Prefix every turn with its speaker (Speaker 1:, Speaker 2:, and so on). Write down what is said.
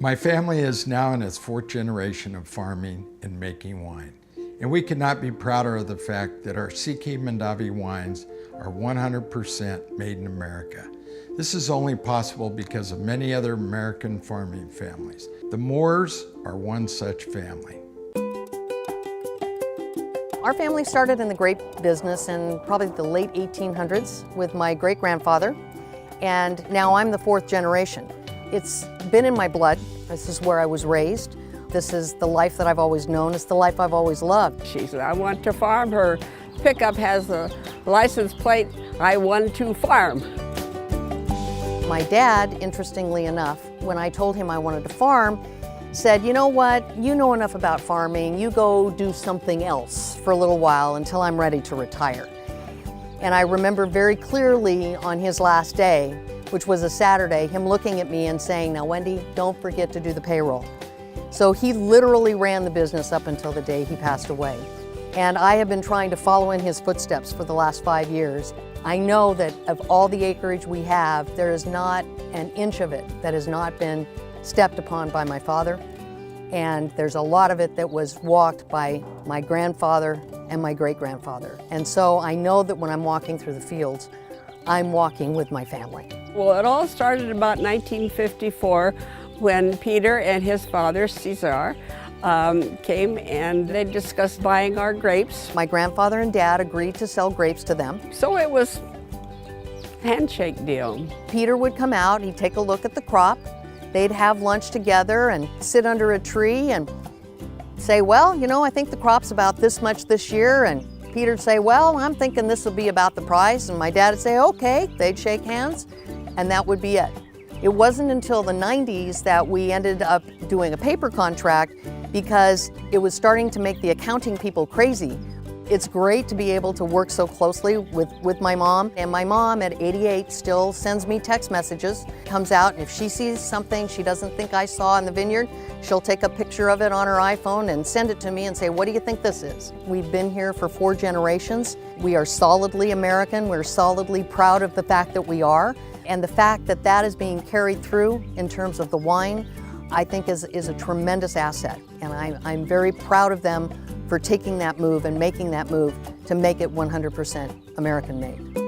Speaker 1: My family is now in its fourth generation of farming and making wine, and we could not be prouder of the fact that our CK Mondavi wines are 100% made in America. This is only possible because of many other American farming families. The Moores are one such family.
Speaker 2: Our family started in the grape business in probably the late 1800s with my great-grandfather, and now I'm the fourth generation. It's been in my blood. This is where I was raised. This is the life that I've always known. It's the life I've always loved.
Speaker 3: She said, I want to farm. Her pickup has a license plate, I want to farm.
Speaker 2: My dad, interestingly enough, when I told him I wanted to farm, said, you know what, you know enough about farming, you go do something else for a little while until I'm ready to retire. And I remember very clearly on his last day, which was a Saturday, him looking at me and saying, now Wendy, don't forget to do the payroll. So he literally ran the business up until the day he passed away. And I have been trying to follow in his footsteps for the last 5 years. I know that of all the acreage we have, there is not an inch of it that has not been stepped upon by my father. And there's a lot of it that was walked by my grandfather and my great-grandfather. And so I know that when I'm walking through the fields, I'm walking with my family.
Speaker 3: Well, it all started about 1954 when Peter and his father, Cesare, came and they discussed buying our grapes.
Speaker 2: My grandfather and dad agreed to sell grapes to them.
Speaker 3: So it was a handshake deal.
Speaker 2: Peter would come out, he'd take a look at the crop, they'd have lunch together and sit under a tree and say, well, you know, I think the crop's about this much this year. And Peter'd say, well, I'm thinking this will be about the price. And my dad would say, okay. They'd shake hands, and that would be it. It wasn't until the 90s that we ended up doing a paper contract because it was starting to make the accounting people crazy. It's great to be able to work so closely with my mom. And my mom at 88 still sends me text messages, comes out, and if she sees something she doesn't think I saw in the vineyard, she'll take a picture of it on her iPhone and send it to me and say, what do you think this is? We've been here for 4 generations. We are solidly American. We're solidly proud of the fact that we are. And the fact that that is being carried through in terms of the wine, I think is a tremendous asset. And I'm very proud of them for taking that move and making that move to make it 100% American made.